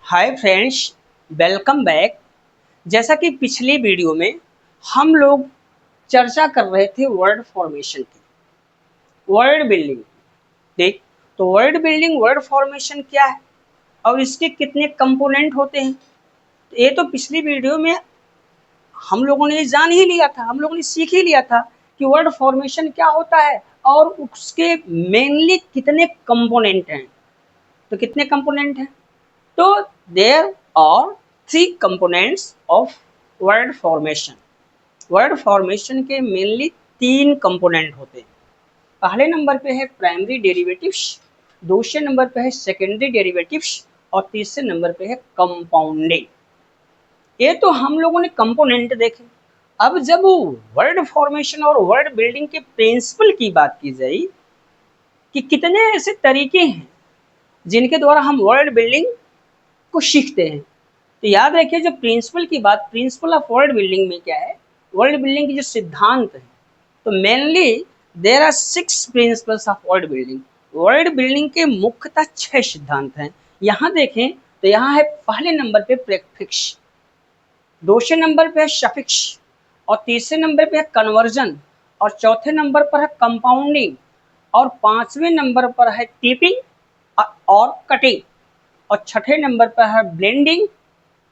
Hi friends, welcome back. जैसा कि पिछली वीडियो में हम लोग चर्चा कर रहे थे वर्ड फॉर्मेशन की, वर्ड बिल्डिंग। देख, तो वर्ड बिल्डिंग, वर्ड फॉर्मेशन क्या है और इसके कितने कंपोनेंट होते हैं, तो ये तो पिछली वीडियो में हम लोगों ने जान ही लिया था, हम लोगों ने सीख ही लिया था कि वर्ड फॉर्मेशन क्या होता है और उसके मेनली कितने कंपोनेंट हैं। तो कितने कंपोनेंट हैं? तो there are three components of word formation. Word formation के मेनली तीन कंपोनेंट होते हैं। पहले नंबर पे है प्राइमरी डेरिवेटिव्स, दूसरे नंबर पे है सेकेंडरी डेरिवेटिव्स और तीसरे नंबर पे है कंपाउंडिंग। ये तो हम लोगों ने कंपोनेंट देखे। अब जब वर्ड फॉर्मेशन और वर्ड बिल्डिंग के प्रिंसिपल की बात की जाए कि कितने ऐसे तरीके हैं जिनके द्वारा हम वर्ड बिल्डिंग को सीखते हैं, तो याद रखिए जो प्रिंसिपल की बात, प्रिंसिपल ऑफ वर्ड बिल्डिंग में क्या है, वर्ड बिल्डिंग की जो सिद्धांत है, तो mainly there are 6 principles of word building. Word building के मुख्यतः 6 सिद्धांत हैं। यहाँ देखें तो यहाँ है पहले नंबर पे प्रीफिक्स, दूसरे नंबर पे है सफिक्स और तीसरे नंबर पे है कन्वर्जन और चौथे नंबर पर है कंपाउंडिंग और पांचवें नंबर पर है टिपिंग और कटिंग और छठे नंबर पर है ब्लेंडिंग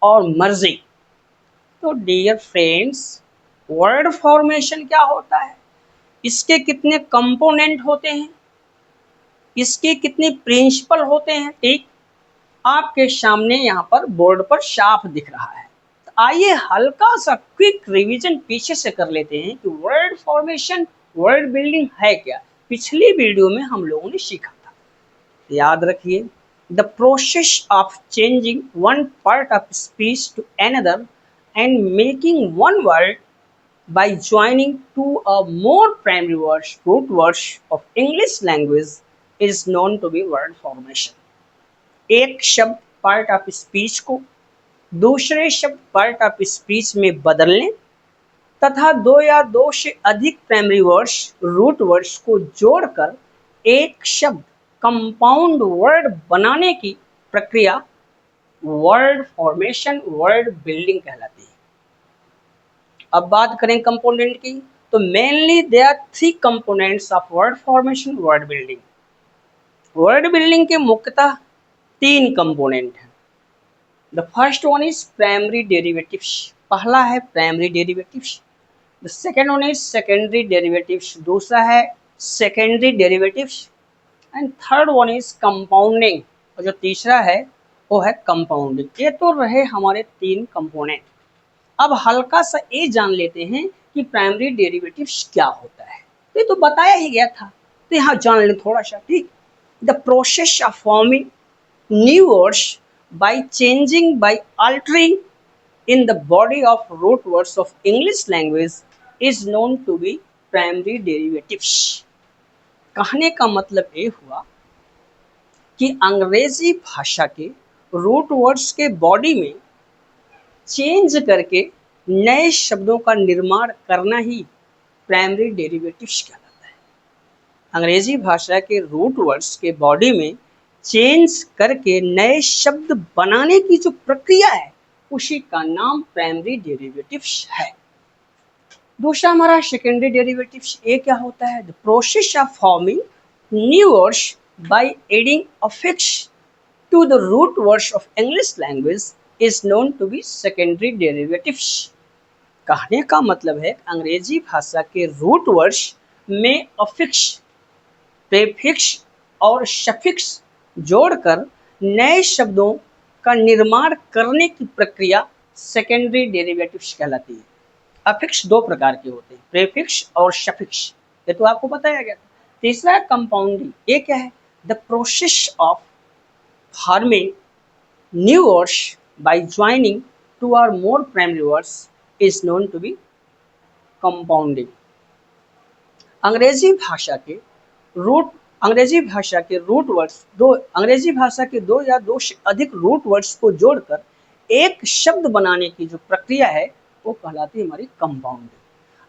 और मर्जिंग। तो डियर फ्रेंड्स, वर्ड फॉर्मेशन क्या होता है, इसके कितने कंपोनेंट होते हैं, इसके कितने प्रिंसिपल होते हैं, ठीक आपके सामने यहाँ पर बोर्ड पर साफ दिख रहा है। तो आइए हल्का सा क्विक रिवीजन पीछे से कर लेते हैं कि वर्ड फॉर्मेशन, वर्ड बिल्डिंग है क्या। पिछली वीडियो में हम लोगों ने सीखा था, याद रखिए, the process of changing one part of speech to another and making one word by joining two or more primary words, root words of English language is known to be word formation. एक शब्द part of speech को दूसरे शब्द part of speech में बदलने तथा दो या दो से अधिक प्राइमरी वर्ड्स, रूट वर्ड्स को जोड़कर एक शब्द कंपाउंड वर्ड बनाने की प्रक्रिया वर्ड फॉर्मेशन, वर्ड बिल्डिंग कहलाती है। अब बात करें कंपोनेंट की, तो mainly there are 3 components of word formation, word building. Word building के मुख्यतः 3 कंपोनेंट हैं। The first one is primary derivatives, पहला है primary derivatives. The second one is secondary derivatives, दूसरा है secondary derivatives and third one is compounding और जो तीसरा है वो है कंपाउंडिंग। ये तो रहे हमारे 3 कंपोनेंट। अब हल्का सा ये जान लेते हैं कि प्राइमरी डेरिवेटिव्स क्या होता है। तो ये तो बताया ही गया था, तो यहाँ जान लें थोड़ा सा, ठीक। The process of forming new words by changing, by altering in the body of root words of English language is known to be primary derivatives. कहने का मतलब ये हुआ कि अंग्रेजी भाषा के रूट वर्ड्स के बॉडी में चेंज करके नए शब्दों का निर्माण करना ही प्राइमरी डेरिवेटिव्स कहलाता है। अंग्रेजी भाषा के रूट वर्ड्स के बॉडी में चेंज करके नए शब्द बनाने की जो प्रक्रिया है उसी का नाम प्राइमरी डेरिवेटिव्स है। दूसरा हमारा सेकेंडरी डेरिवेटिव्स, ये क्या होता है? The process of forming new words by adding affix to the root words of English language is known to be secondary derivatives। कहने का मतलब है अंग्रेजी भाषा के रूट वर्ड्स में अफिक्स, प्रीफिक्स और सफिक्स जोड़कर नए शब्दों का निर्माण करने की प्रक्रिया सेकेंडरी डेरिवेटिव्स कहलाती है। अफिक्स 2 प्रकार के होते हैं, प्रीफिक्स और सफिक्स, ये तो आपको बताया गया था। तीसरा है कंपाउंडिंग, ये क्या है? The process of forming new words by joining 2 or more primary words is known to be compounding। अंग्रेजी भाषा के रूट वर्ड्स, अंग्रेजी भाषा के 2 या 2 से अधिक रूट वर्ड्स को जोड़कर एक शब्द बनाने की जो प्रक्रिया है वो कहलाती है हमारी कंपाउंडिंग।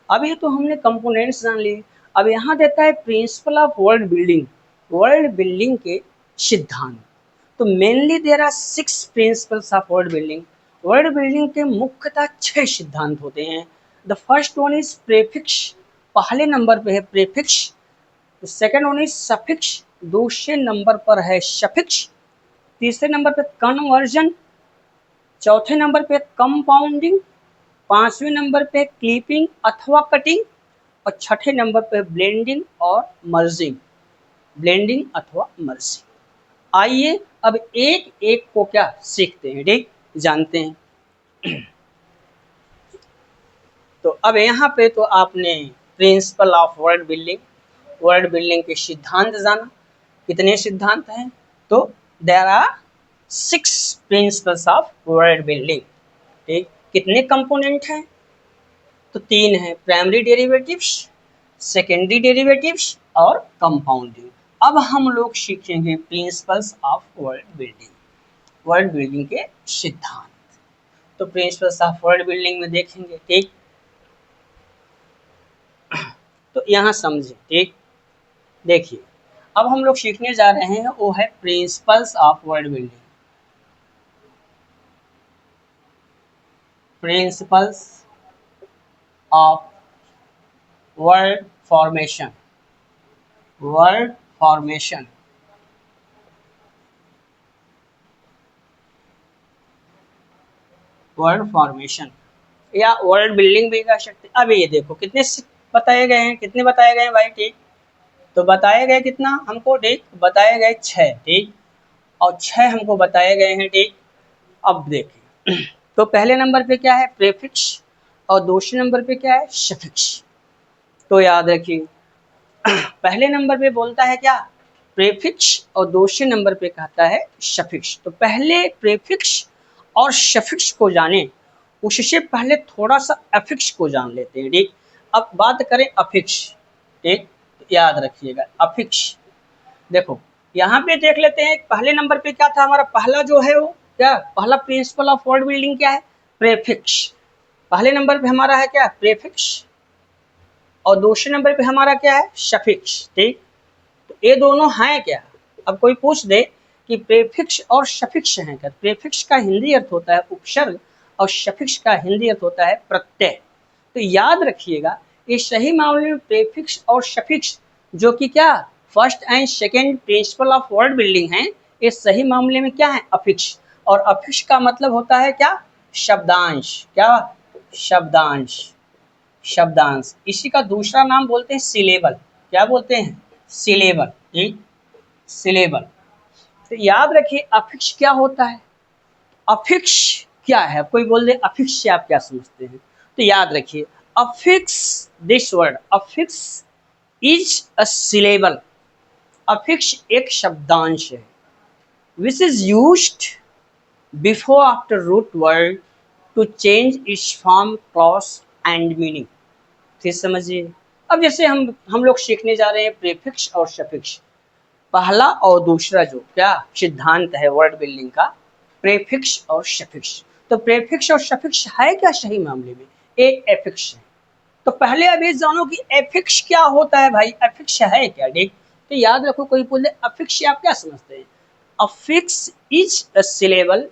अब ये तो हमने कंपोनेंट्स जान लिए। अब यहाँ देता है principle of word building, word building के सिद्धांत। तो mainly there are 6 principles of word building. Word building के मुख्यतः 6 सिद्धांत होते हैं। The first one is prefix, पहले नंबर पे है prefix. Second one is suffix, दूसरे नंबर पर है सफिक्स। तीसरे नंबर पे कन्वर्जन, चौथे नंबर पे कंपाउंडिंग, पांचवें नंबर पे क्लिपिंग अथवा कटिंग, और छठे नंबर पे ब्लेंडिंग और मर्जिंग, ब्लेंडिंग अथवा मर्जिंग। आइए अब एक एक को क्या सीखते हैं, ठीक, जानते हैं। तो अब यहाँ पे तो आपने principle of word building, word building के सिद्धांत जाना। कितने सिद्धांत हैं? तो there are 6 principles of word building. ठीक, कितने कंपोनेंट हैं? तो 3 हैं, प्राइमरी डेरिवेटिव्स, सेकेंडरी डेरिवेटिव्स और कंपाउंडिंग। अब हम लोग सीखेंगे principles of word building, word building के सिद्धांत। तो प्रिंसिपल्स ऑफ वर्ड बिल्डिंग में देखेंगे, ठीक। तो यहाँ समझे, ठीक। देखिए, अब हम लोग सीखने जा रहे हैं वो है principles of word building. Principles of word formation, word formation. Word formation या वर्ड बिल्डिंग भी कह सकते हैं। अब ये देखो कितने बताए गए हैं, कितने बताए गए हैं भाई, ठीक। तो बताए गए कितना हमको, ठीक, बताए गए 6, ठीक, और 6 हमको बताए गए हैं, ठीक। अब देखिए, तो पहले नंबर पे क्या है? प्रीफिक्स, और दूसरे नंबर पे क्या है? सफिक्स। तो याद रखिए, पहले नंबर पे बोलता है क्या? प्रीफिक्स, और दूसरे नंबर पे कहता है सफिक्स। तो पहले प्रीफिक्स और सफिक्स को जाने, उससे पहले थोड़ा सा अफिक्स को जान लेते हैं, ठीक। अब बात करें अफिक्स, ठीक, तो याद रखिएगा अफिक्स। देखो यहाँ पे देख लेते हैं, पहले नंबर पे क्या था हमारा? पहला जो है वो क्या, पहला प्रिंसिपल ऑफ वर्ड बिल्डिंग क्या है? प्रीफिक्स। पहले नंबर पे हमारा है क्या? प्रीफिक्स, और दूसरे नंबर पे हमारा क्या है? सफिक्स, ठीक। तो ये दोनों हैं क्या? अब कोई पूछ दे कि प्रीफिक्स और सफिक्स हैं क्या? प्रीफिक्स का हिंदी अर्थ होता है उपसर्ग, और सफिक्स का हिंदी अर्थ होता है प्रत्यय। तो याद रखिएगा, ये सही मामले में प्रीफिक्स और सफिक्स, जो कि क्या first and second principal of word building हैं, ये सही मामले में क्या है? अफिक्स। और अफिक्स का मतलब होता है क्या? शब्दांश। क्या? शब्दांश, शब्दांश। इसी का दूसरा नाम बोलते हैं सिलेबल। क्या बोलते हैं? सिलेबल, ठीक, सिलेबल। तो याद रखिए अफिक्स क्या होता है। अफिक्स क्या है? कोई बोल दे अफिक्स से आप क्या समझते हैं, तो याद रखिए affix, this word affix is a syllable. Affix एक शब्दांश है which is used before after root word to change its form, clause and meaning. फिर समझिए, अब जैसे हम लोग सीखने जा रहे हैं प्रीफिक्स और सफिक्स। पहला और दूसरा जो क्या सिद्धांत है वर्ड बिल्डिंग का, प्रीफिक्स और सफिक्स। तो प्रीफिक्स और सफिक्स है क्या सही मामले में? एक एफिक्स है। तो पहले अब ये जानो कि एफिक्स क्या होता है भाई, एफिक्स है क्या, ठीक। तो याद रखो, कोई बोले अफिक्स से आप क्या समझते हैं? Affix is a syllable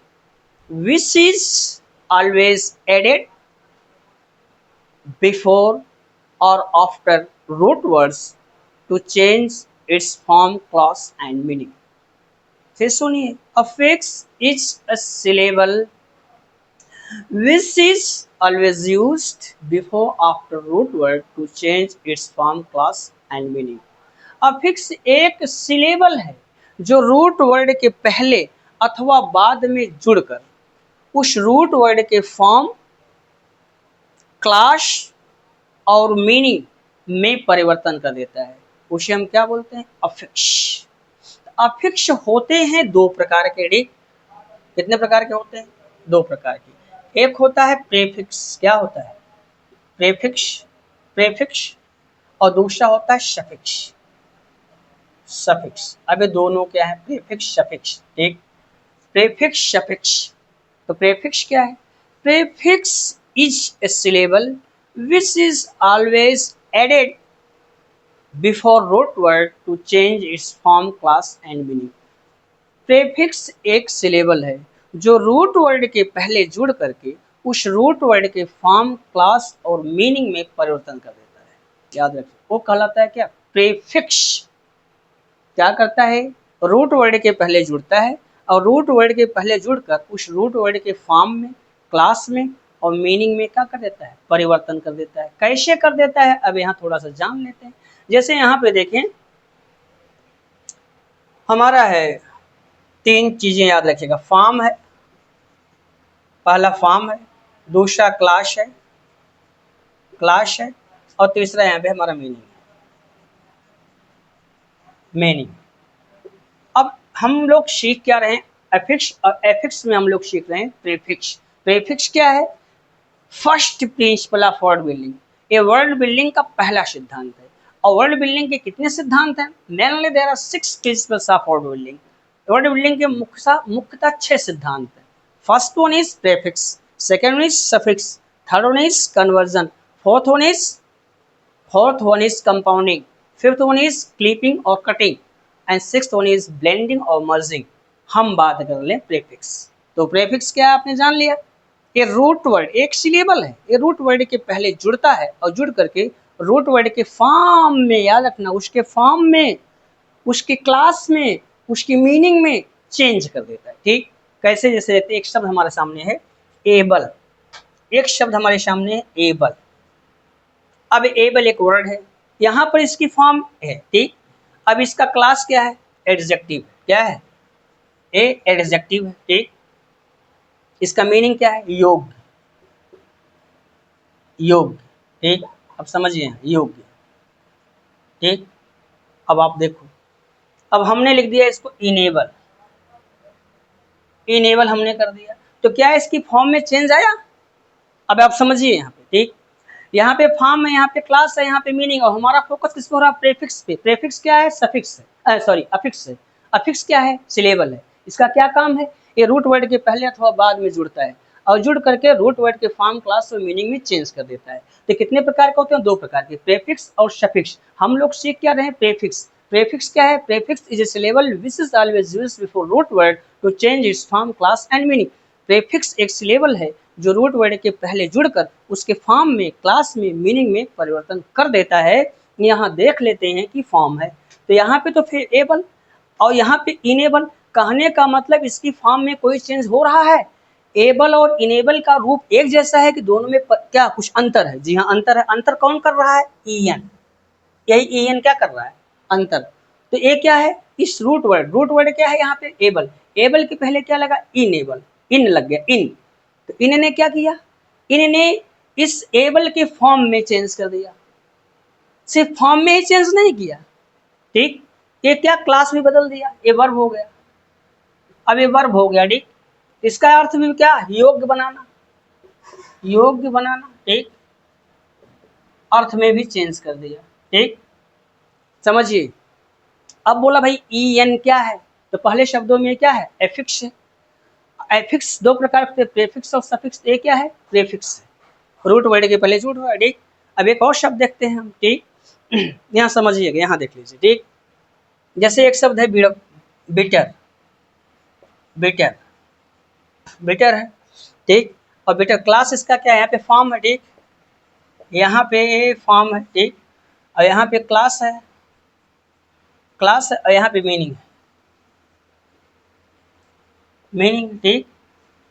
which is always added before or after root words to change its form, clause and meaning. फिर सुनिए, affix is a syllable which is always used before after root word to change its form, clause and meaning. affix एक syllable है जो root word के पहले अथवा बाद में जुड़कर उस रूट वर्ड के फॉर्म, क्लास और मीनिंग में परिवर्तन कर देता है। उसे हम क्या बोलते हैं? अफिक्स। अफिक्स होते हैं दो प्रकार के, ठीक। कितने प्रकार के होते हैं? दो प्रकार के। एक होता है प्रीफिक्स। क्या होता है? Prefix, prefix. और दूसरा होता है सफिक्स, सफिक्स। अब ये दोनों क्या है? प्रीफिक्स, सफिक्स, ठीक। Prefix, suffix. तो प्रीफिक्स क्या है? Prefix is a syllable which is always added before root word to change its form, class and meaning. Prefix एक सिलेबल है जो रूट वर्ड के पहले जुड़ करके उस रूट वर्ड के फॉर्म, क्लास और मीनिंग में परिवर्तन कर देता है। याद रखिए, वो कहलाता है क्या? प्रेफिक्स। क्या करता है? रूट वर्ड के पहले जुड़ता है और रूट वर्ड के पहले जुड़कर उस रूट वर्ड के फॉर्म में, क्लास में और मीनिंग में क्या कर देता है? परिवर्तन कर देता है। कैसे कर देता है, अब यहाँ थोड़ा सा जान लेते हैं। जैसे यहाँ पे देखें, हमारा है 3 चीजें याद रखिएगा। फॉर्म है, पहला फॉर्म है, दूसरा क्लास है और तीसरा यहाँ पे हमारा मीनिंग। अब हम लोग सीख क्या रहे हैं? एफिक्स, और एफिक्स में हम लोग सीख रहे हैं प्रीफिक्स। प्रीफिक्स क्या है? First principle of word building. ये वर्ड बिल्डिंग का पहला सिद्धांत है। और वर्ड बिल्डिंग के कितने सिद्धांत हैं? Mainly there are 6 principles of word building. Word building के मुख्यतः 6 सिद्धांत हैं। First one is prefix, second one is suffix, third one is conversion, fourth one is compounding, fifth one is clipping और cutting and sixth one is blending और merging. हम बात कर लें प्रीफिक्स। तो प्रीफिक्स क्या है आपने जान लिया। ये रूट वर्ड एक सिलेबल है, ये रूट वर्ड के पहले जुड़ता है और जुड़ करके रूट वर्ड के फॉर्म में, याद रखना, उसके फॉर्म में, उसकी क्लास में, उसकी मीनिंग में चेंज कर देता है। ठीक कैसे? जैसे एक शब्द हमारे सामने है एबल, एक शब्द हमारे सामने है एबल। अब एबल एक वर्ड है, यहाँ पर इसकी फॉर्म है। ठीक, अब इसका क्लास क्या है? एडजेक्टिव। क्या है? एडजेक्टिव है। ठीक, इसका मीनिंग क्या है? योग्य। ठीक, अब समझिए योग्य। ठीक, अब आप देखो, अब हमने लिख दिया इसको इनेबल, हमने कर दिया, तो क्या इसकी फॉर्म में चेंज आया? अब आप समझिए यहाँ पे। ठीक, यहाँ पे फॉर्म है, यहाँ पे क्लास है, यहाँ पे मीनिंग, और हमारा फोकस किस पे हो रहा है? प्रीफिक्स पे। प्रीफिक्स क्या है? सफिक्स है, सॉरी अफिक्स है। अफिक्स क्या है? सिलेबल है। इसका क्या काम है? ये रूट वर्ड के पहले अथवा बाद में जुड़ता है और जुड़ करके रूट वर्ड के फॉर्म, क्लास और मीनिंग में चेंज कर देता है। तो कितने प्रकार के होते हैं? 2 प्रकार के, प्रीफिक्स और सफिक्स। हम लोग सीख क्या रहे हैं? प्रीफिक्स। प्रीफिक्स क्या है? Prefix is a syllable which is always used before root word to change its form, class and meaning. Prefix एक सिलेबल है जो रूट वर्ड के पहले जुड़कर उसके फॉर्म में, क्लास में, मीनिंग में परिवर्तन कर देता है। यहाँ देख लेते हैं कि फॉर्म है, तो यहाँ पे तो फिर एबल और यहाँ पे इनेबल। कहने का मतलब इसकी फॉर्म में कोई चेंज हो रहा है? एबल और इनेबल का रूप एक जैसा है कि दोनों में क्या कुछ अंतर है? जी हाँ, अंतर है। अंतर कौन कर रहा है? ईएन। यही ईएन क्या कर रहा है? अंतर। तो ये क्या है? इस रूट वर्ड क्या है यहाँ पे? एबल। एबल के पहले क्या लगा? इनेबल, इन लग गया, इन। तो इन्होंने क्या किया? इन्होंने इस एबल के फॉर्म में चेंज कर दिया। सिर्फ फॉर्म में ही चेंज नहीं किया। ठीक, ये क्या? क्लास भी बदल दिया, ये वर्ब हो गया। अब ये वर्ब हो गया। ठीक, इसका अर्थ भी क्या? योग्य बनाना, ठीक, अर्थ में भी चेंज कर दिया। ठीक, समझिए। अब बोला भाई ई एन क्या है? तो पहले शब्दों में क्या है? एफिक्स है। एफिक्स 2 प्रकार के, प्रीफिक्स और सफिक्स। ये क्या है? प्रीफिक्स है, रूट वर्ड के पहले जुड़ रहा है। ठीक, अब एक और शब्द देखते हैं हम। ठीक, यहाँ समझिएगा, यहाँ देख लीजिए। ठीक, जैसे एक शब्द है बिटर, बिटर है। ठीक, और बिटर क्लास इसका क्या है? यहाँ पे फॉर्म है। ठीक, यहाँ पे फॉर्म है। ठीक, और यहाँ पे क्लास है, और यहाँ पे मीनिंग है, ठीक।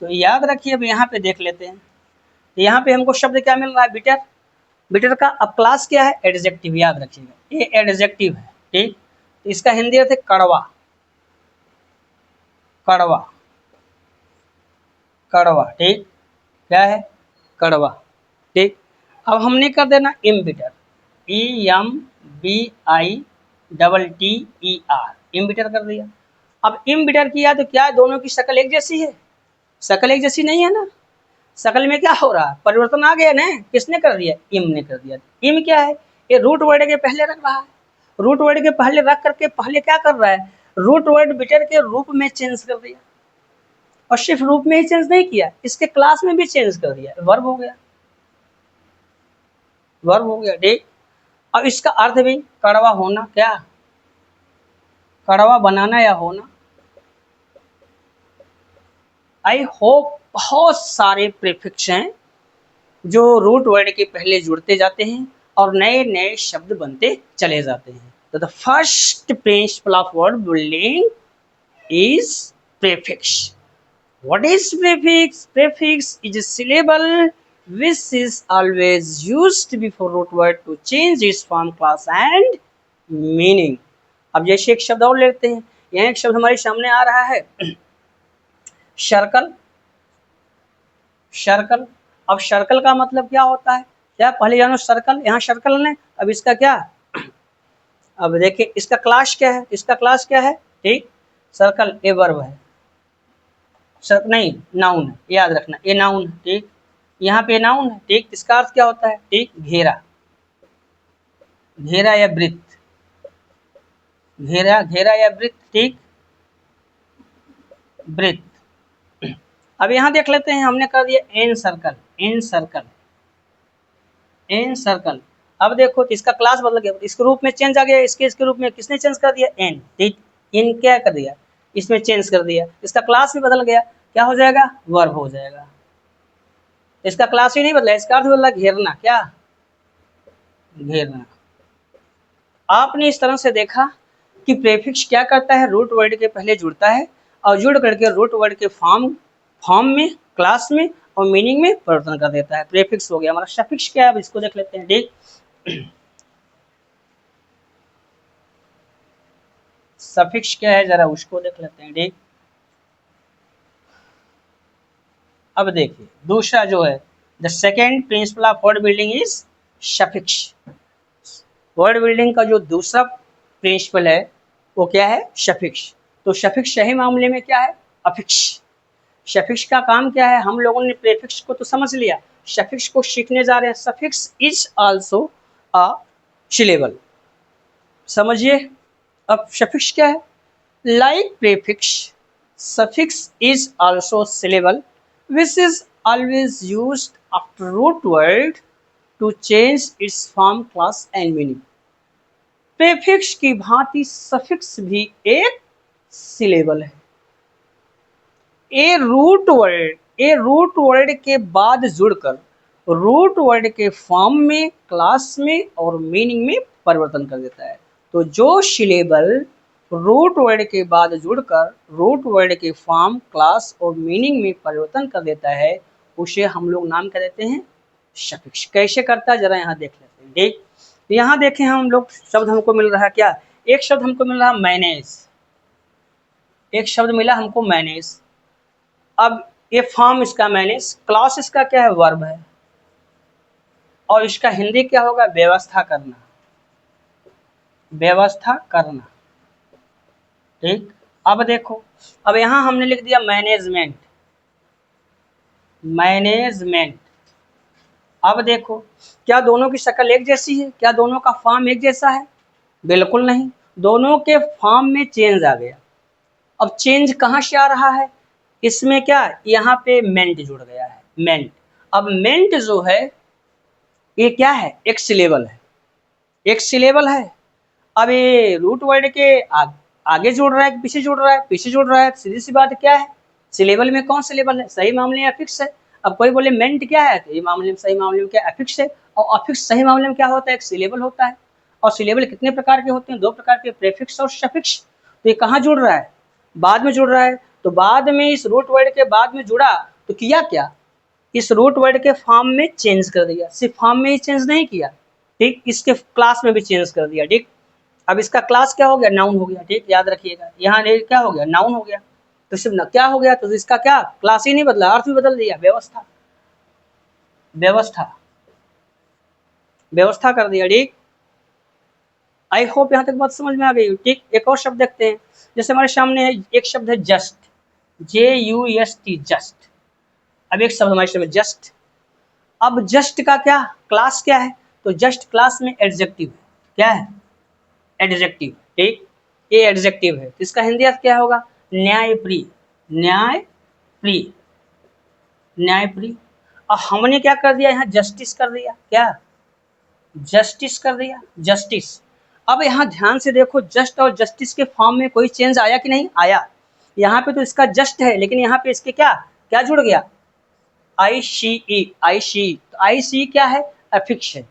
तो याद रखिए, अब यहाँ पे देख लेते हैं। तो यहाँ पे हमको शब्द क्या मिल रहा है? बिटर। बिटर का अब क्लास क्या है? एडजेक्टिव। याद रखिएगा, ये एडजेक्टिव है। ठीक, तो इसका हिंदी अर्थ है कड़वा, ठीक, क्या है? कड़वा। ठीक, अब हमने कर देना इम्बिटर, EMBITTER, इम्बिटर कर दिया। अब इम्बिटर किया तो क्या दोनों की शक्ल एक जैसी है? शक्ल एक जैसी नहीं है ना। शक्ल में क्या हो रहा है? परिवर्तन आ गया ना। किसने कर दिया? इम ने कर दिया। इम क्या है? ये रूट वर्ड के पहले रख रहा है। रूट वर्ड के पहले रख करके पहले क्या कर रहा है? रूट वर्ड बिटर के रूप में चेंज कर दिया। और सिर्फ रूप में ही चेंज नहीं किया, इसके क्लास में भी चेंज कर दिया। वर्ब हो गया, ठीक। अब इसका अर्थ भी कड़वा होना, क्या? कड़वा बनाना या होना, आई होप बहुत सारे प्रीफिक्स हैं जो रूट वर्ड के पहले जुड़ते जाते हैं और नए नए शब्द बनते चले जाते हैं। तो the first principle of word building is prefix. What is prefix? Prefix is a syllable which is always used before root word to change its form, class and meaning. अब जैसे एक शब्द और लेते हैं, यहाँ एक शब्द हमारे सामने आ रहा है सर्कल। सर्कल, अब सर्कल का मतलब क्या होता है? क्या पहले जानो सर्कल, यहाँ सर्कल ने, अब इसका क्या, अब देखिए इसका क्लास क्या है, इसका क्लास क्या है, ठीक, सर्कल ए वर्ब है, सर्क नहीं नाउन है, याद रखना ये नाउन है, ठीक, यहाँ पे नाउन है, ठीक, इसका अर्थ क्या होता है, ठीक, घेरा, घेरा या वृत्त, घेरा, घेरा या वृत्त, ठीक, वृत्त। अब यहाँ देख लेते हैं, हमने कर दिया encircle, encircle, encircle. अब देखो इसका क्लास बदल गया, इसके रूप में चेंज आ गया, इसके रूप में किसने चेंज कर दिया, एन, ठीक, इन क्या कर दिया, इसमें चेंज कर दिया, इसका क्लास भी बदल गया, क्या हो जाएगा, वर्ब हो जाएगा। इसका क्लास ही नहीं बदला, इसका अर्थ बदला, घेरना, क्या, घेरना। आपने इस तरह से देखा कि प्रीफिक्स क्या करता है, रूट वर्ड के पहले जुड़ता है और जुड़ करके रूट वर्ड के फॉर्म में, क्लास में और मीनिंग में परिवर्तन कर देता है। प्रीफिक्स हो गया हमारा। सफिक्स क्या है, अब इसको देख लेते हैं, ठीक, सफिक्स क्या है जरा उसको देख लेते हैं, ठीक। अब देखिए दूसरा जो है, the second principal of word building is suffix. Word building का जो दूसरा प्रिंसिपल है वो क्या है, सफिक्स। तो सफिक्स सही मामले में क्या है, अफिक्स। सफिक्स का काम क्या है, हम लोगों ने प्रीफिक्स को तो समझ लिया, सफिक्स को सीखने जा रहे हैं। Suffix is also a syllable, समझिए। अब सफिक्स क्या है, like prefix suffix is also syllable which is always used after root word to change its form, class and meaning. Prefix की भांति सफिक्स भी एक सिलेबल है। ए रूट वर्ड के बाद जुड़कर रूट वर्ड के फॉर्म में, क्लास में और मीनिंग में परिवर्तन कर देता है। तो जो सिलेबल रूट वर्ड के बाद जुड़कर रूट वर्ड के फॉर्म, क्लास और मीनिंग में परिवर्तन कर देता है, उसे हम लोग नाम क्या देते हैं, सफिक्स। कैसे करता है जरा यहाँ देख लेते हैं, ठीक। यहाँ देखें हम लोग, शब्द हमको मिल रहा है क्या, एक शब्द हमको मिल रहा मैनेज, एक शब्द मिला हमको मैनेज। अब ये फॉर्म इसका मैनेज, क्लास इसका क्या है, वर्ब है, और इसका हिंदी क्या होगा, व्यवस्था करना, व्यवस्था करना, ठीक। अब देखो, अब यहाँ हमने लिख दिया मैनेजमेंट, मैनेजमेंट। अब देखो क्या दोनों की शक्ल एक जैसी है, क्या दोनों का फॉर्म एक जैसा है, बिल्कुल नहीं, दोनों के फॉर्म में चेंज आ गया। अब चेंज कहाँ से आ रहा है, इसमें क्या, यहाँ पे मेंट जुड़ गया है, मेंट। अब मेंट जो है ये क्या है, एक सिलेबल है, एक सिलेबल है। अब ये रूट वर्ड के आगे जुड़ रहा है, पीछे जुड़ रहा है, पीछे जुड़ रहा है, सीधी सी बात क्या है, सिलेबल में कौन सिलेबल है, सही मामले में अफिक्स है। अब कोई बोले मेंट क्या है, तो ये मामले में, सही मामले में क्या, अफिक्स है। और अफिक्स सही मामले में क्या होता है, एक सिलेबल होता है। और सिलेबल कितने प्रकार के होते हैं, दो प्रकार के, प्रीफिक्स और सफिक्स। तो ये कहाँ जुड़ रहा है, बाद में जुड़ रहा है। तो बाद में इस रूट वर्ड के बाद में जुड़ा तो किया क्या, इस रूट वर्ड के फॉर्म में चेंज कर दिया। सिर्फ फॉर्म में ही चेंज नहीं किया, ठीक, इसके क्लास में भी चेंज कर दिया, ठीक। अब इसका क्लास क्या हो गया, नाउन हो गया, ठीक, याद रखिएगा। यहाँ क्या हो गया, नाउन हो गया। तो सिर्फ क्या हो गया, तो इसका क्या, क्लास ही नहीं बदला, अर्थ भी बदल दिया, व्यवस्था, व्यवस्था, व्यवस्था कर दिया, ठीक। आई होप यहाँ तक बात समझ में आ गई, ठीक। एक और शब्द देखते हैं, जैसे हमारे सामने एक शब्द है जस्ट, JUST, जस्ट। अब एक शब्द हमारे सामने जस्ट। अब जस्ट का क्या, क्लास क्या है, तो जस्ट क्लास में एडजेक्टिव है, क्या है, एडजेक्टिव, ठीक, ये एडजेक्टिव है। तो इसका हिंदी अर्थ क्या होगा, न्यायप्रिय, न्यायप्रिय, न्यायप्रिय। अब हमने क्या कर दिया, यहाँ जस्टिस कर दिया, क्या, जस्टिस कर दिया, जस्टिस। अब यहाँ ध्यान से देखो, जस्ट और जस्टिस के फॉर्म में कोई चेंज आया कि नहीं आया। यहाँ पे तो इसका जस्ट है, लेकिन यहाँ पे इसके क्या, क्या जुड़ गया, आई सी ई, आई सी, तो आई सी क्या है, अफिक्स है,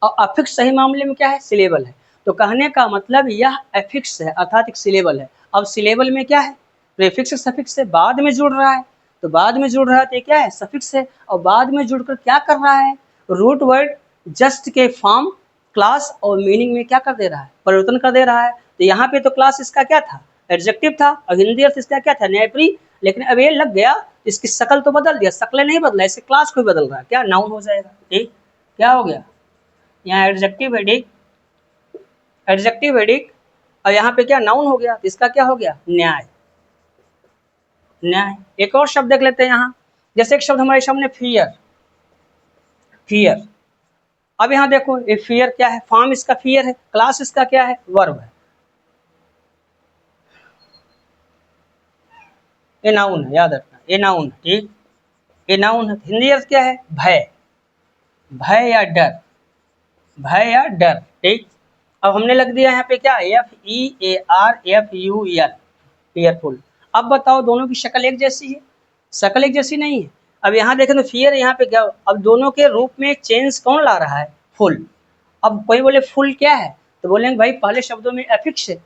और अफिक्स सही मामले में क्या है, सिलेबल है। तो कहने का मतलब यह अफिक्स है अर्थात एक सिलेबल है। अब सिलेबल में क्या है, प्रीफिक्स सफिक्स से बाद में जुड़ रहा है, तो बाद में जुड़ रहा है तो क्या है, सफिक्स है, और बाद में जुड़कर क्या कर रहा है, रूट वर्ड जस्ट के फॉर्म, क्लास और मीनिंग में क्या कर दे रहा है, परिवर्तन कर दे रहा है। तो यहाँ पे तो क्लास इसका क्या था, एडजेक्टिव था, और हिंदी अर्थ इसका क्या था, न्यायप्रिय, लेकिन अब ये लग गया इसकी शकल तो बदल दिया, शक्लें नहीं बदला, इससे क्लास को बदल रहा है, क्या नाउन हो जाएगा। ठीक, क्या हो गया, यहाँ एडजेक्टिव है, एडजेक्टिव है, और यहाँ पे क्या नाउन हो गया, इसका क्या हो गया, न्याय, न्याय। एक और शब्द देख लेते हैं यहाँ, जैसे एक शब्द हमारे सामने फियर, फियर। अब यहाँ देखो ये फियर क्या है, फॉर्म इसका फियर है, क्लास इसका क्या है, वर्ब है, ये नाउन है, याद रखना ये नाउन है। ठीक, ये नाउन है। हिंदी अर्थ क्या है, भय, भय या डर, भय या डर। ठीक, अब हमने लग दिया यहाँ पे क्या, FEARFUL, फियरफुल। अब बताओ दोनों की शक्ल एक जैसी है, शक्ल एक जैसी नहीं है। अब यहाँ देखें तो फियर यहाँ पे क्या, अब दोनों के रूप में चेंज कौन ला रहा है, फुल। अब कोई बोले फुल क्या है, तो बोलेंगे भाई पहले शब्दों में एफिक्स है,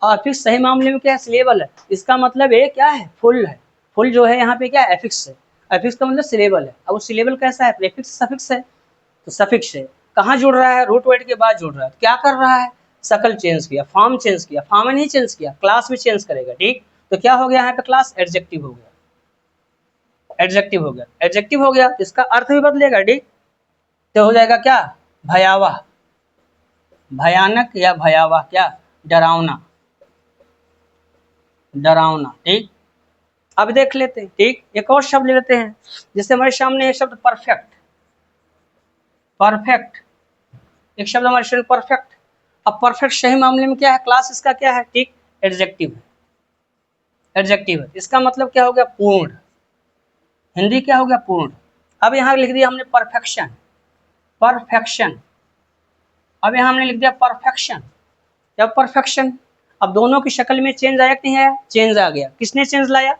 और एफिक्स सही मामले में क्या है, सिलेबल है, इसका मतलब ये क्या है, फुल है। फुल जो है यहाँ पे क्या है, एफिक्स है, एफिक्स का मतलब सिलेबल है। अब वो सिलेबल कैसा है, प्रीफिक्स सफिक्स है, तो सफिक्स है, कहाँ जुड़ रहा है, रूट वर्ड के बाद जुड़ रहा है, क्या कर रहा है, शकल चेंज किया, फॉर्म चेंज किया, फॉर्म में नहीं चेंज किया, क्लास में चेंज करेगा। ठीक, तो क्या हो गया यहाँ पे, क्लास एडजेक्टिव हो गया, एडजेक्टिव हो गया, एडजेक्टिव हो गया, इसका अर्थ भी बदलेगा। ठीक, तो हो जाएगा क्या, भयावह, भयानक या भयावह, क्या, डरावना, डरावना। ठीक, अब देख लेते हैं। ठीक, एक और शब्द ले लेते हैं, जैसे हमारे सामने है शब्द परफेक्ट, परफेक्ट, एक शब्द हमारे सामने परफेक्ट। अब परफेक्ट सही मामले में क्या है, क्लास इसका क्या है, ठीक, एडजेक्टिव है, एडजेक्टिव है, इसका मतलब क्या हो गया, पूर्ण, हिंदी क्या हो गया, पूर्ण। अब यहाँ लिख दिया हमने परफेक्शन, परफेक्शन, अब यहाँ हमने लिख दिया परफेक्शन, क्या परफेक्शन। अब दोनों की शक्ल में चेंज आया कि नहीं आया, चेंज आ गया, किसने चेंज लाया,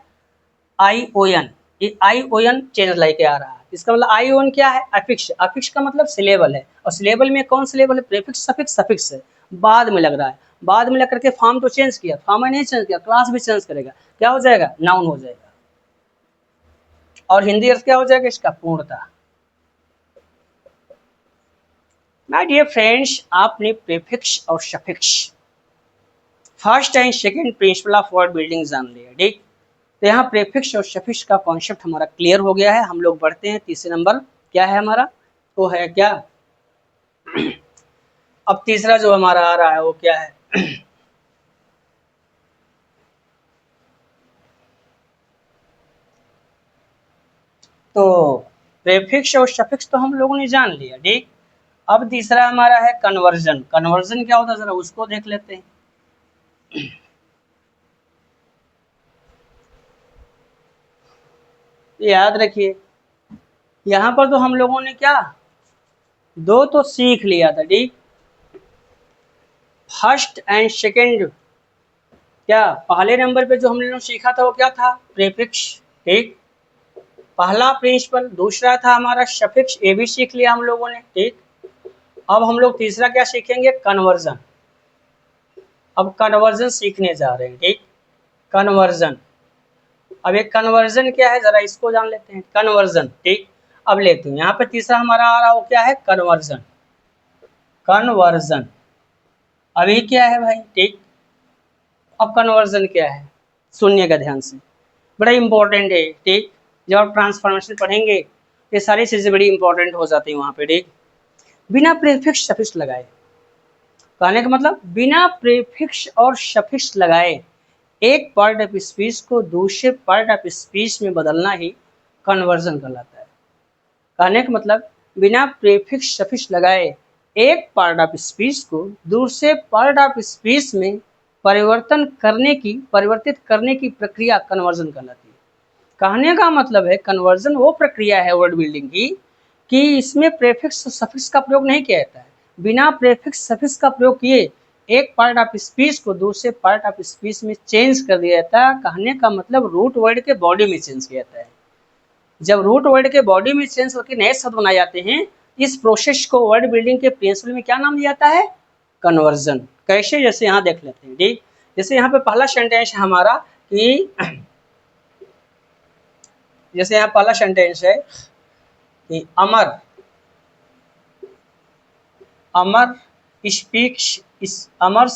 ION, ये ION चेंज लेके आ रहा है, इसका मतलब ION क्या है, अफिक्स, अफिक्स का मतलब सिलेबल है, और सिलेबल में कौन सिलेबल है, प्रीफिक्स सफिक्स, सफिक्स है, बाद में लग रहा है, बाद में लग करके फॉर्म तो चेंज किया, फॉर्म में नहीं चेंज किया, क्लास भी चेंज करेगा, क्या हो जाएगा, नाउन हो जाएगा। और हिंदी अर्थ क्या हो जाएगा इसका, पूर्णता। माय डियर फ्रेंड्स, आपने प्रीफिक्स और suffix first and second principal of word building जान लिया। ठीक, तो यहाँ प्रीफिक्स और सफिक्स का कॉन्सेप्ट हमारा क्लियर हो गया है। हम लोग बढ़ते हैं तीसरे नंबर, क्या है हमारा, वो है क्या, अब तीसरा जो हमारा आ रहा है वो क्या है, तो प्रीफिक्स और सफिक्स तो हम लोगों ने जान लिया। ठीक, अब तीसरा हमारा है कन्वर्जन। कन्वर्जन क्या होता है जरा उसको देख लेते हैं। याद रखिए, यहाँ पर तो हम लोगों ने क्या, दो तो सीख लिया था। ठीक, फर्स्ट एंड सेकंड, क्या पहले नंबर पे जो हम लोगों ने सीखा था वो क्या था, प्रीफिक्स। ठीक, पहला प्रिंसिपल, दूसरा था हमारा सफिक्स, ये भी सीख लिया हम लोगों ने। ठीक, अब हम लोग तीसरा क्या सीखेंगे, कन्वर्जन। अब कन्वर्जन सीखने जा रहे हैं। ठीक, कन्वर्जन, अब एक कन्वर्जन क्या है जरा इसको जान लेते हैं, कन्वर्जन। ठीक, अब लेते हैं यहाँ पे तीसरा हमारा आ रहा हो क्या है, कन्वर्जन, कन्वर्जन, अभी क्या है भाई। ठीक, अब कन्वर्जन क्या है, सुनिएगा ध्यान से, बड़ा इंपॉर्टेंट है। ठीक, जब आप ट्रांसफॉर्मेशन पढ़ेंगे ये सारी चीजें बड़ी इंपॉर्टेंट हो जाती हैं वहां पे। ठीक, बिना प्रीफिक्स सफिक्स लगाए, कहने का मतलब बिना प्रीफिक्स और सफिक्स लगाए एक पार्ट ऑफ स्पीच को दूसरे पार्ट ऑफ स्पीच में बदलना ही कन्वर्जन कहलाता है। कहने का मतलब बिना प्रीफिक्स सफिक्स लगाए एक पार्ट ऑफ स्पीच को दूसरे पार्ट ऑफ स्पीच में परिवर्तित करने की प्रक्रिया कन्वर्जन कहलाती है। कहने का मतलब है कन्वर्जन वो प्रक्रिया है वर्ड बिल्डिंग की कि इसमें प्रीफिक्स सफिक्स का प्रयोग नहीं किया जाता है, बिना प्रीफिक्स सफिक्स का प्रयोग किए एक पार्ट ऑफ स्पीच को दूसरे पार्ट ऑफ स्पीच में चेंज कर दिया जाता है। कहने का मतलब रूट वर्ड के बॉडी में चेंज किया जाता है। जब रूट वर्ड के बॉडी में चेंज करके नए शब्द बनाए जाते हैं, इस प्रोसेस को वर्ड बिल्डिंग के प्रिंसिपल में क्या नाम दिया जाता है? कन्वर्जन। कैसे? जैसे यहाँ देख लेते हैं, ठीक। जैसे यहाँ पे पहला सेंटेंस है हमारा कि जैसे यहाँ पहला सेंटेंस है कि Amar Amar speaks Amar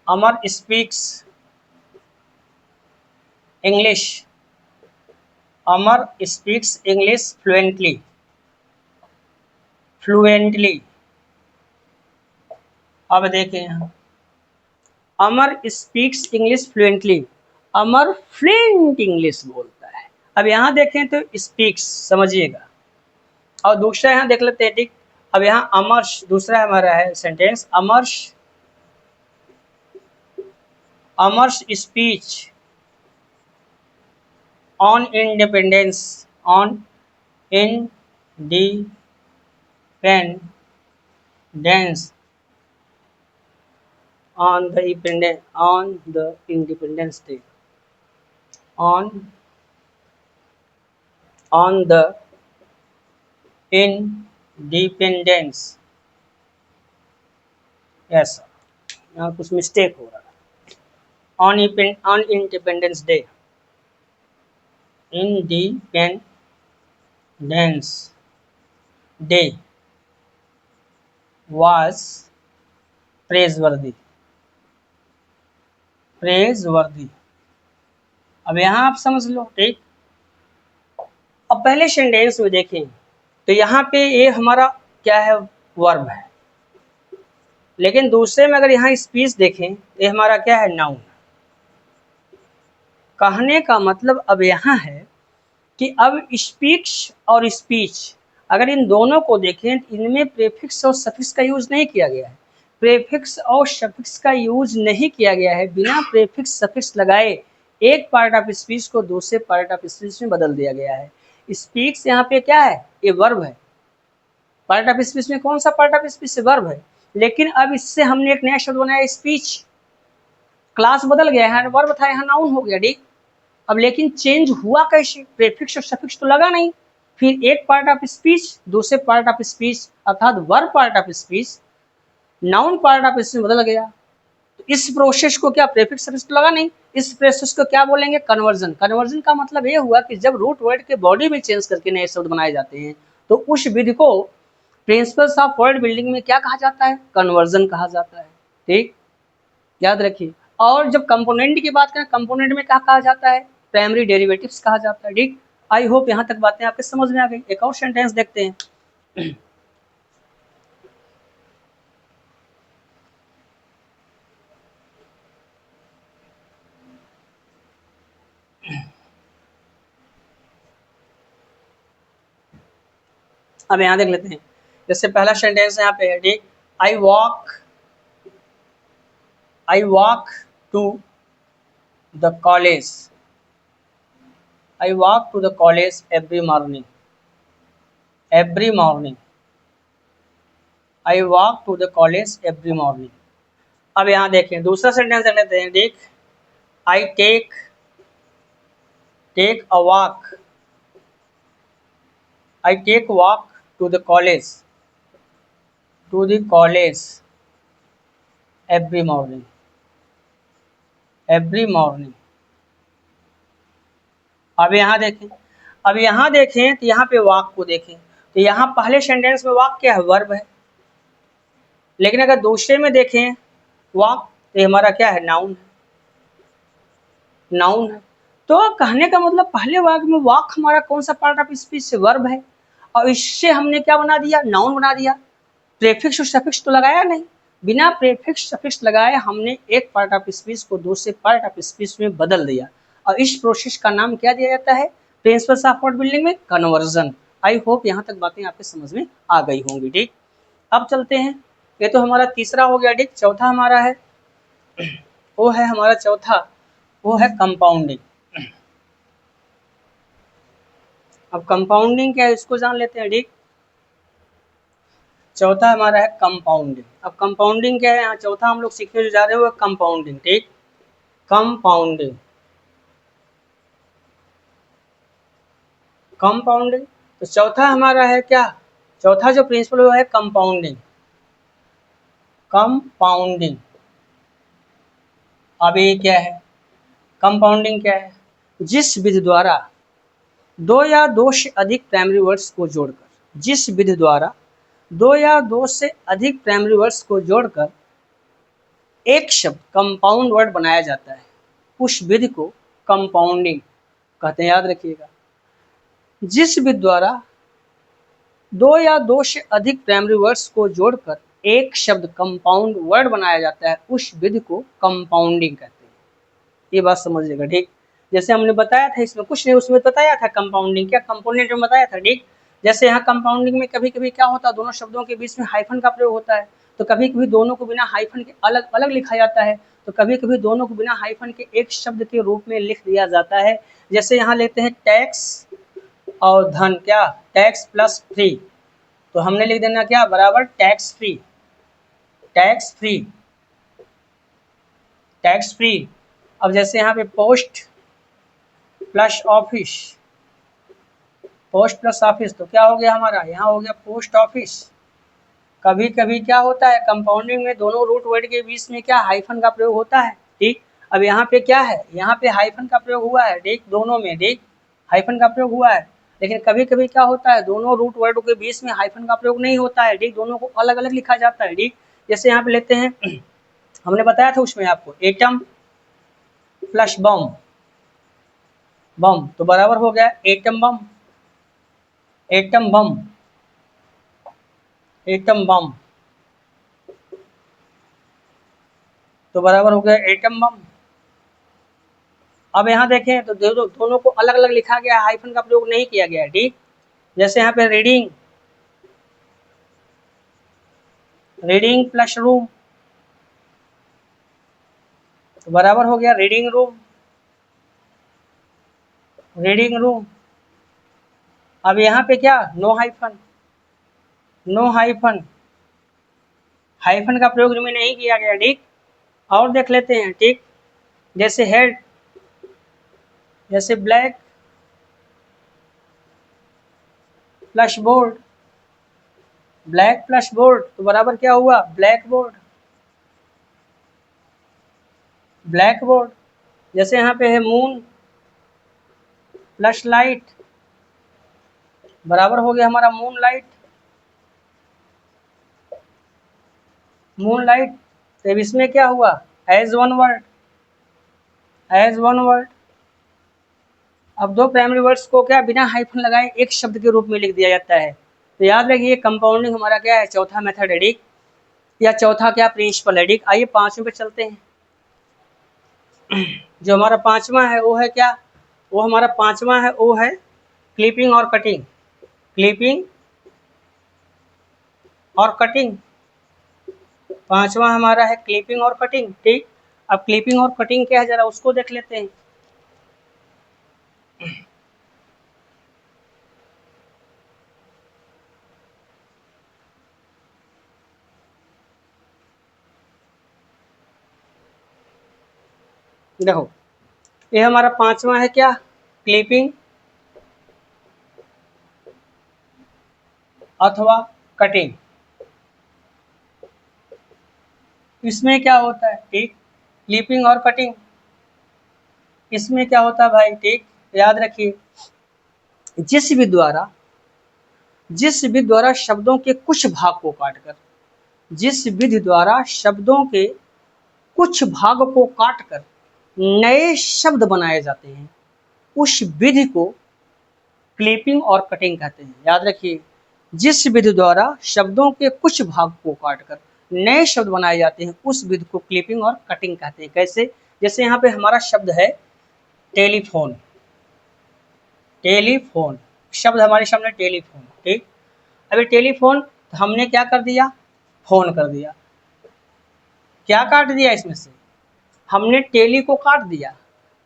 Amar speaks English अमर स्पीक्स इंग्लिश फ्लुएंटली। अब देखें यहाँ, अमर स्पीक्स इंग्लिश फ्लुएंटली, अमर फ्लुएंट इंग्लिश बोलता है। अब यहाँ देखें तो स्पीक्स समझिएगा, और दूसरा यहाँ देख लेते हैं, ठीक। अब यहाँ अमर्श, दूसरा हमारा है सेंटेंस, अमर्श speech on independence on the Independence Day, on the Independence, yes, यहाँ कुछ मिस्टेक हो रहा है, on Independence Day, Independence Day was praiseworthy। अब यहाँ आप समझ लो, ठीक। अब पहले सेंटेंस में देखें तो यहाँ पे ये हमारा क्या है? वर्ब है। लेकिन दूसरे में अगर यहाँ स्पीच देखें, ये हमारा क्या है? नाउन। कहने का मतलब अब यहाँ है कि अब स्पीक्स और स्पीच, अगर इन दोनों को देखें तो इनमें प्रीफिक्स और सफिक्स का यूज नहीं किया गया है। प्रीफिक्स और सफिक्स का यूज नहीं किया गया है। बिना प्रीफिक्स सफिक्स लगाए एक पार्ट ऑफ स्पीच को दूसरे पार्ट ऑफ स्पीच में बदल दिया गया है। स्पीक्स यहाँ पे क्या है? ये वर्ब है। पार्ट ऑफ स्पीच में कौन सा पार्ट ऑफ स्पीच से? वर्ब है। लेकिन अब इससे हमने एक नया शब्द बनाया स्पीच, क्लास बदल गया है, वर्ब था यहाँ नाउन हो गया, ठीक। अब लेकिन चेंज हुआ कैसे? प्रीफिक्स और सफिक्स तो लगा नहीं। फिर एक पार्ट ऑफ स्पीच दूसरे पार्ट ऑफ स्पीच अर्थात verb part of speech noun part of speech बदल गया। तो इस प्रोसेस को क्या प्रीफिक्स सफिक्स तो लगा नहीं, इस प्रोसेस को क्या बोलेंगे? कन्वर्जन। कन्वर्जन का मतलब ये हुआ कि जब रूट वर्ड के बॉडी में चेंज करके नए शब्द बनाए जाते हैं तो उस विधि को प्रिंसिपल्स ऑफ वर्ड बिल्डिंग में क्या कहा जाता है? कन्वर्जन कहा जाता है, ठीक। याद रखिए। और जब कंपोनेंट की बात करें, कंपोनेंट में क्या कहा जाता है? प्राइमरी डेरिवेटिव्स कहा जाता है, ठीक। आई होप यहाँ तक बातें आपके समझ में आ गई। एक और सेंटेंस देखते हैं। अब यहाँ देख लेते हैं, जैसे पहला सेंटेंस यहाँ पे है, ठीक। I walk to the college, I walk to the college every morning, I walk to the college every morning। अब यहाँ देखें, दूसरा सेंटेंस देख लेते हैं, देख। I take a walk to the college every morning, अब यहाँ देखें तो यहाँ पे वॉक को देखें तो यहाँ पहले सेंटेंस में वॉक क्या है? वर्ब है। लेकिन अगर दूसरे में देखें वॉक तो हमारा क्या है? नाउन है। तो कहने का मतलब पहले वाक्य में वॉक हमारा कौन सा पार्ट ऑफ स्पीच से? वर्ब है। और इससे हमने क्या बना दिया? नाउन बना दिया। प्रीफिक्स और सफिक्स तो लगाया नहीं। बिना प्रीफिक्स सफिक्स लगाए हमने एक पार्ट ऑफ स्पीच को दूसरे पार्ट ऑफ स्पीच में बदल दिया, और इस प्रोसेस का नाम क्या दिया जाता है? प्रिंसिपल्स ऑफ वर्ड बिल्डिंग में कन्वर्जन। आई होप यहाँ तक बातें आपके समझ में आ गई होंगी, ठीक। अब चलते हैं, ये तो हमारा तीसरा हो गया, ठीक। चौथा हमारा है, वो है हमारा चौथा, वो है कंपाउंडिंग। अब कंपाउंडिंग क्या है इसको जान लेते हैं, ठीक। चौथा हमारा है कंपाउंडिंग। अब कंपाउंडिंग क्या है? यहाँ चौथा हम लोग सीखने जो जा रहे हैं वो कंपाउंडिंग, ठीक। Compounding compounding. तो चौथा हमारा है क्या, चौथा जो प्रिंसिपल वो है कंपाउंडिंग। कंपाउंडिंग, अब ये क्या है, कंपाउंडिंग क्या है, जिस विधि द्वारा दो या दो से अधिक प्राइमरी वर्ड्स को जोड़कर, जिस विधि द्वारा दो या दो से अधिक प्राइमरी वर्ड्स को जोड़कर एक शब्द कंपाउंड वर्ड बनाया जाता है, उस विधि को कंपाउंडिंग कहते हैं, याद रखिएगा। जिस विधि द्वारा दो या दो से अधिक प्राइमरी वर्ड्स को जोड़कर एक शब्द कंपाउंड वर्ड बनाया जाता है, उस विधि को कंपाउंडिंग कहते हैं। ये बात समझिएगा, ठीक। जैसे हमने बताया था, इसमें कुछ नहीं, उसमें बताया था कंपाउंडिंग क्या, कंपोनेंट में बताया था, ठीक। जैसे यहाँ कंपाउंडिंग में कभी कभी क्या होता है, दोनों शब्दों के बीच में हाइफन का प्रयोग होता है, तो कभी कभी दोनों को बिना हाइफन के अलग अलग लिखा जाता है, तो कभी कभी दोनों को बिना हाइफन के एक शब्द के रूप में लिख दिया जाता है। जैसे यहाँ लेते हैं टैक्स और धन, क्या, टैक्स प्लस फ्री, तो हमने लिख देना क्या, बराबर tax free, tax free, tax free. अब जैसे यहाँ पे post plus office, post plus office, तो क्या हो गया हमारा, यहाँ हो गया पोस्ट ऑफिस। कभी कभी क्या होता है कंपाउंडिंग में दोनों रूट वर्ड के बीच में क्या हाइफन का प्रयोग होता है, ठीक। अब यहाँ पे क्या है, यहाँ पे हाइफन का प्रयोग हुआ है, ठीक, दोनों में, ठीक, हाइफन का प्रयोग हुआ है। लेकिन कभी कभी क्या होता है, दोनों रूट वर्ड के बीच में हाइफन का प्रयोग नहीं होता है, ठीक, दोनों को अलग अलग लिखा जाता है, ठीक। जैसे यहाँ पे लेते हैं हमने बताया था उसमें आपको एटम प्लस बम, बम, तो बराबर हो गया atom bomb, atom bomb, atom bomb, तो बराबर हो गया एटम बम। अब यहाँ देखें तो दोनों को अलग अलग लिखा गया, हाइफन का प्रयोग नहीं किया गया है, ठीक। जैसे यहाँ पे रीडिंग, रीडिंग प्लस रूम, तो बराबर हो गया रीडिंग रूम, रीडिंग रूम। अब यहाँ पे क्या, no hyphen, no hyphen, hyphen का प्रयोग में नहीं किया गया, ठीक। और देख लेते हैं, ठीक। जैसे हेड, जैसे black plus board, black plus board, तो बराबर क्या हुआ, ब्लैक बोर्ड, ब्लैक बोर्ड। जैसे यहाँ पे है मून प्लस लाइट, बराबर हो गया हमारा मून लाइट, मून लाइट। तो इसमें क्या हुआ, as one word, as one word. अब दो प्राइमरी वर्ड्स को क्या बिना हाइफन लगाए एक शब्द के रूप में लिख दिया जाता है। तो याद रखिए कंपाउंडिंग हमारा क्या है, चौथा मेथड है, ठीक, या चौथा क्या प्रिंसिपल है, ठीक। आइए पांचवें पे चलते हैं। जो हमारा पांचवा है वो है क्या, वो हमारा पांचवा है वो है क्लिपिंग और कटिंग, क्लिपिंग और कटिंग, पांचवा हमारा है क्लिपिंग और कटिंग, ठीक। अब क्लिपिंग और कटिंग क्या है जरा उसको देख लेते हैं। देखो ये हमारा पांचवा है क्या, क्लिपिंग अथवा कटिंग। इसमें क्या होता है, ठीक, क्लिपिंग और कटिंग, इसमें क्या होता है भाई, ठीक, याद रखिए जिस भी द्वारा, जिस विधि द्वारा शब्दों के कुछ भाग को काटकर, जिस विधि द्वारा शब्दों के कुछ भाग को काटकर नए शब्द बनाए जाते हैं, उस विधि को क्लिपिंग और कटिंग कहते हैं। याद रखिए जिस विधि द्वारा शब्दों के कुछ भाग को काटकर नए शब्द बनाए जाते हैं, उस विधि को क्लिपिंग और कटिंग कहते हैं। कैसे, जैसे यहाँ पे हमारा शब्द है टेलीफोन, टेलीफोन शब्द हमारे सामने टेलीफोन, ठीक। अभी टेलीफोन हमने क्या कर दिया, फोन कर दिया, क्या काट दिया, इसमें से हमने टेली को काट दिया।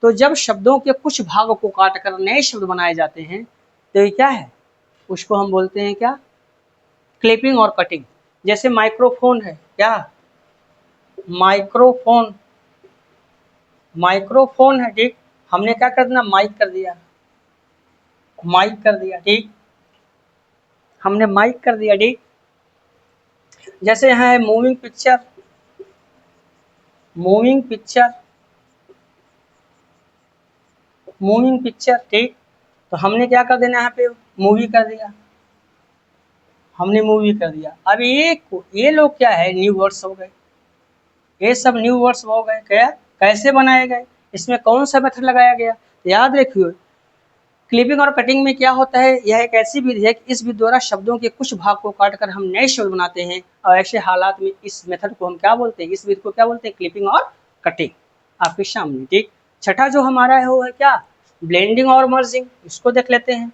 तो जब शब्दों के कुछ भाग को काट कर नए शब्द बनाए जाते हैं तो ये क्या है, उसको हम बोलते हैं क्या, क्लिपिंग और कटिंग। जैसे माइक्रोफोन है, क्या, माइक्रोफोन, माइक्रोफोन है, ठीक, हमने क्या कर दिया, माइक कर दिया, माइक कर दिया, ठीक, हमने माइक कर दिया, ठीक। जैसे यहाँ है moving picture, moving picture, moving picture, ठीक। तो हमने क्या कर देना यहाँ पे, मूवी कर दिया, हमने मूवी कर दिया। अब ये लोग क्या है, न्यू वर्ड्स हो गए, ये सब न्यू वर्ड्स हो गए। क्या, कैसे बनाए गए, इसमें कौन सा मेथड लगाया गया। तो याद रखिए, क्लिपिंग और कटिंग में क्या होता है, यह एक ऐसी विधि है कि इस विधि द्वारा शब्दों के कुछ भाग को काटकर हम नए शब्द बनाते हैं, और ऐसे हालात में इस मेथड को हम क्या बोलते हैं, इस विधि को क्या बोलते हैं, क्लिपिंग और कटिंग। आपके सामने, ठीक। छठा जो हमारा है वो है क्या, ब्लेंडिंग और मर्जिंग। इसको देख लेते हैं।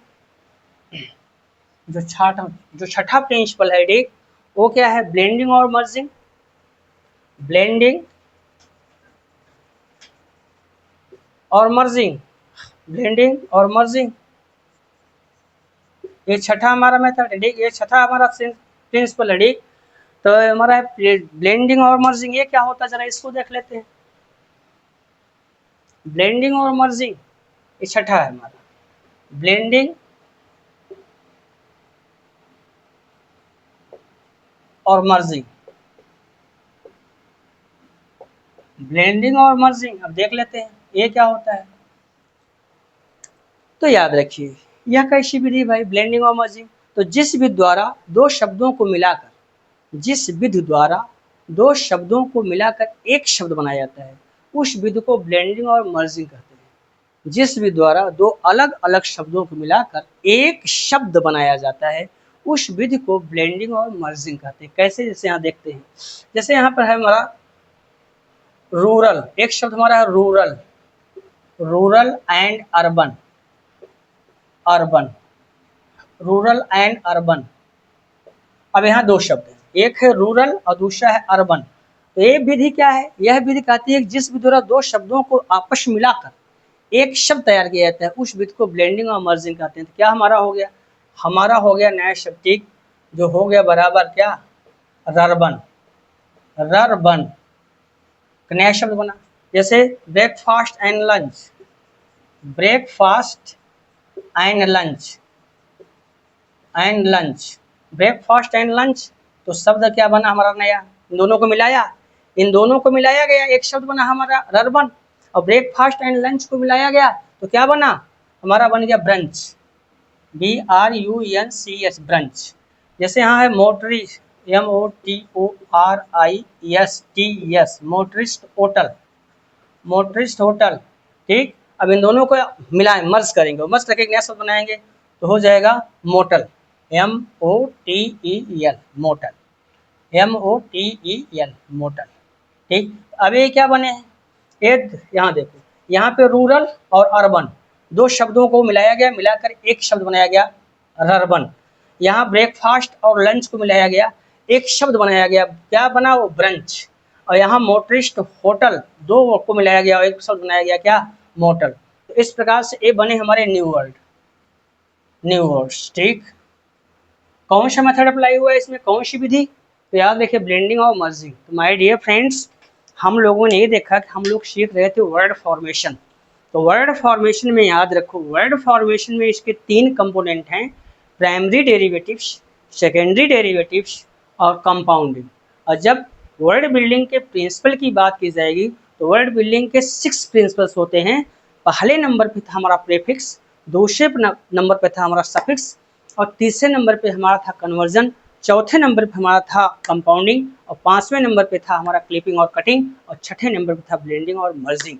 जो छठा प्रिंसिपल है, ठीक, वो क्या है, ब्लेंडिंग और मर्जिंग। ब्लेंडिंग और मर्जिंग, ब्लेंडिंग और मर्जिंग, ये छठा हमारा मेथड है, ठीक। ये छठा हमारा प्रिंसिपल है, ठीक। तो हमारा ब्लेंडिंग और मर्जिंग, ये क्या होता है, जरा इसको देख लेते हैं। ब्लेंडिंग और मर्जिंग, ये छठा है हमारा, ब्लेंडिंग और मर्जिंग, ब्लेंडिंग और मर्जिंग। अब देख लेते हैं ये क्या होता है। तो याद रखिए, यह कैसी विधि भाई, ब्लेंडिंग और मर्जिंग। तो जिस विधि द्वारा दो शब्दों को मिलाकर, जिस विधि द्वारा दो शब्दों को मिलाकर एक शब्द बनाया जाता है, उस विधि को ब्लेंडिंग और मर्जिंग कहते हैं। जिस विधि द्वारा दो अलग अलग शब्दों को मिलाकर एक शब्द बनाया जाता है, उस विधि को ब्लेंडिंग और मर्जिंग कहते हैं। कैसे, जैसे यहाँ देखते हैं, जैसे यहाँ पर है हमारा रूरल, एक शब्द हमारा है rural, rural and urban, urban, rural and urban. अब यहाँ दो शब्द हैं, एक है रूरल और दूसरा है अर्बन। तो ये विधि क्या है, यह विधि कहती है कि जिस विधि द्वारा दो शब्दों को आपस में मिलाकर एक शब्द तैयार किया जाता है, उस विधि को ब्लेंडिंग और मर्जिंग कहते हैं। तो क्या हमारा हो गया, हमारा हो गया नया शब्द, ठीक, जो हो गया बराबर क्या, रर्बन, रर्बन, नया शब्द बना। जैसे breakfast and lunch, breakfast and lunch, and lunch, breakfast and lunch. तो शब्द क्या बना हमारा नया, इन दोनों को मिलाया, इन दोनों को मिलाया गया, एक शब्द बना हमारा रर्बन। और ब्रेकफास्ट एंड लंच को मिलाया गया तो क्या बना, हमारा बन गया ब्रंच, BRUNCH, ब्रंच। जैसे यहाँ है motorist, MOTORISTS, motorist hotel, motorist hotel, ठीक। अब इन दोनों को मिलाएं, मर्ज करेंगे, मर्ज करके एक नया शब्द बनाएंगे तो हो जाएगा motel, MOTEL, motel, MOTEL, motel, ठीक। अब ये क्या बने हैं, एक यहाँ देखो, यहाँ पे रूरल और अर्बन दो शब्दों को मिलाया गया, मिलाकर एक शब्द बनाया गया रर्बन। यहाँ ब्रेकफास्ट और लंच को मिलाया गया, एक शब्द बनाया गया, क्या बना वो, ब्रंच। और यहाँ मोटरिस्ट होटल दो को मिलाया गया और एक शब्द बनाया गया क्या, मोटल। तो इस प्रकार से ये बने हमारे न्यू वर्ड, न्यू वर्ड्स, ठीक। कौन सा मेथड अप्लाई हुआ है इसमें, कौन सी विधि, तो याद रखिए ब्लेंडिंग और मर्जिंग। तो माय डियर फ्रेंड्स, हम लोगों ने ये देखा कि हम लोग सीख रहे थे वर्ड फॉर्मेशन। तो वर्ड फॉर्मेशन में याद रखो, वर्ड फॉर्मेशन में इसके तीन कंपोनेंट हैं, प्राइमरी डेरिवेटिव्स, सेकेंडरी डेरिवेटिव्स और कंपाउंडिंग। और जब वर्ड बिल्डिंग के प्रिंसिपल की बात की जाएगी तो वर्ड बिल्डिंग के 6 प्रिंसिपल्स होते हैं। पहले नंबर पे था हमारा प्रीफिक्स, दूसरे नंबर पे था हमारा सफिक्स, और तीसरे नंबर पे हमारा था कन्वर्जन, चौथे नंबर पे हमारा था कंपाउंडिंग, और पांचवें नंबर पे था हमारा क्लिपिंग और कटिंग, और छठे नंबर पे था ब्लेंडिंग और मर्जिंग।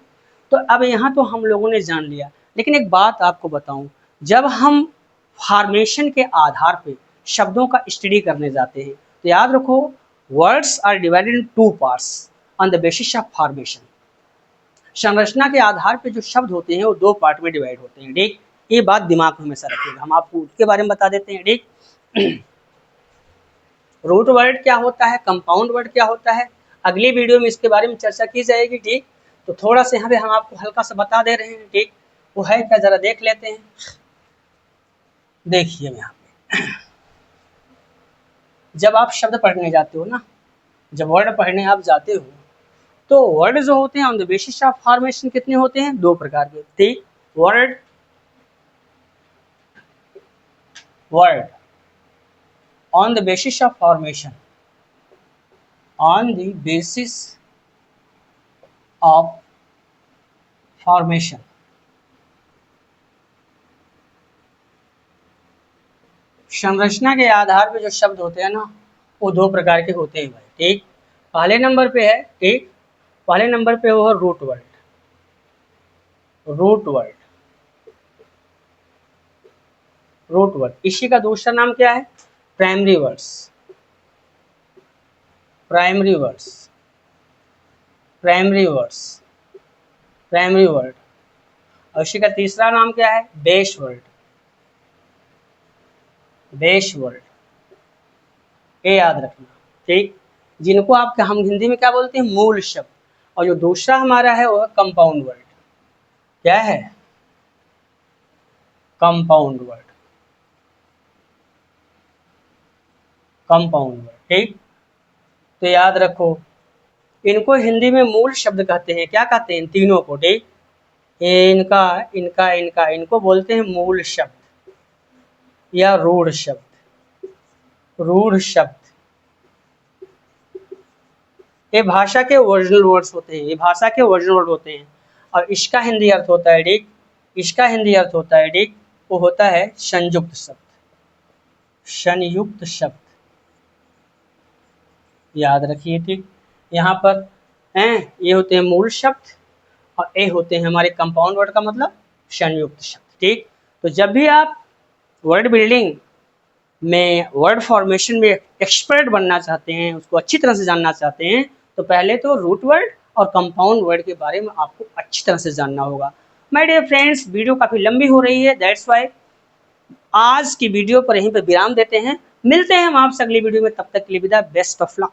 तो अब यहाँ तो हम लोगों ने जान लिया, लेकिन एक बात आपको बताऊं, जब हम फॉर्मेशन के आधार पे शब्दों का स्टडी करने जाते हैं तो याद रखो, words are divided in 2 parts on the basis of formation. संरचना के आधार पे जो शब्द होते हैं वो 2 पार्ट में डिवाइड होते हैं, ठीक। ये बात दिमाग में हमेशा रखिएगा, हम आपको उसके बारे में बता देते हैं, ठीक। रूट वर्ड क्या होता है, कंपाउंड वर्ड क्या होता है, अगली वीडियो में इसके बारे में चर्चा की जाएगी, ठीक। तो थोड़ा सा यहाँ पे हम आपको हल्का सा बता दे रहे हैं, ठीक। वो है क्या, जरा देख लेते हैं। देखिए यहाँ पे, जब आप शब्द पढ़ने जाते हो ना, जब वर्ड पढ़ने आप जाते हो तो वर्ड जो होते हैं on the basis of formation कितने होते हैं, 2 प्रकार के, ठीक। Word word on the basis of formation, on the basis of formation। संरचना के आधार पे जो शब्द होते हैं ना, वो दो प्रकार के होते हैं भाई, ठीक। पहले नंबर पे है, ठीक, पहले नंबर पे वो है root word, root word, root word. इसी का दूसरा नाम क्या है? Primary words, primary words, primary words, primary word. और इसी का तीसरा नाम क्या है? Base word, base word. ये याद रखना, ठीक। जिनको आप हम हिंदी में क्या बोलते हैं? मूल शब्द। और जो दूसरा हमारा है वो है कंपाउंड वर्ड। क्या है? कंपाउंड वर्ड, कंपाउंड वर्ड, ठीक। तो याद रखो, इनको हिंदी में मूल शब्द कहते हैं। क्या कहते हैं? तीनों को, ठीक। इनका, इनका, इनका, इनको बोलते हैं मूल शब्द या रूढ़ शब्द, रूढ़ शब्द। ये भाषा के ओरिजिनल वर्ड्स होते हैं, ये भाषा के ओरिजिनल वर्ड होते हैं। और इसका हिंदी अर्थ होता है, ठीक, इसका हिंदी अर्थ होता है, ठीक, वो होता है संयुक्त शब्द, संयुक्त शब्द। याद रखिए, ठीक। यहाँ पर हैं, ये होते हैं मूल शब्द और ये होते हैं हमारे कंपाउंड वर्ड, का मतलब संयुक्त शब्द, ठीक। तो जब भी आप वर्ड बिल्डिंग में, वर्ड फॉर्मेशन में एक्सपर्ट बनना चाहते हैं, उसको अच्छी तरह से जानना चाहते हैं, तो पहले तो रूट वर्ड और कंपाउंड वर्ड के बारे में आपको अच्छी तरह से जानना होगा। माय डियर फ्रेंड्स, वीडियो काफ़ी लंबी हो रही है, दैट्स वाई आज की वीडियो पर यहीं पर विराम देते हैं। मिलते हैं हम आपसे अगली वीडियो में, तब तक के लिए विदा, बेस्ट ऑफ लक।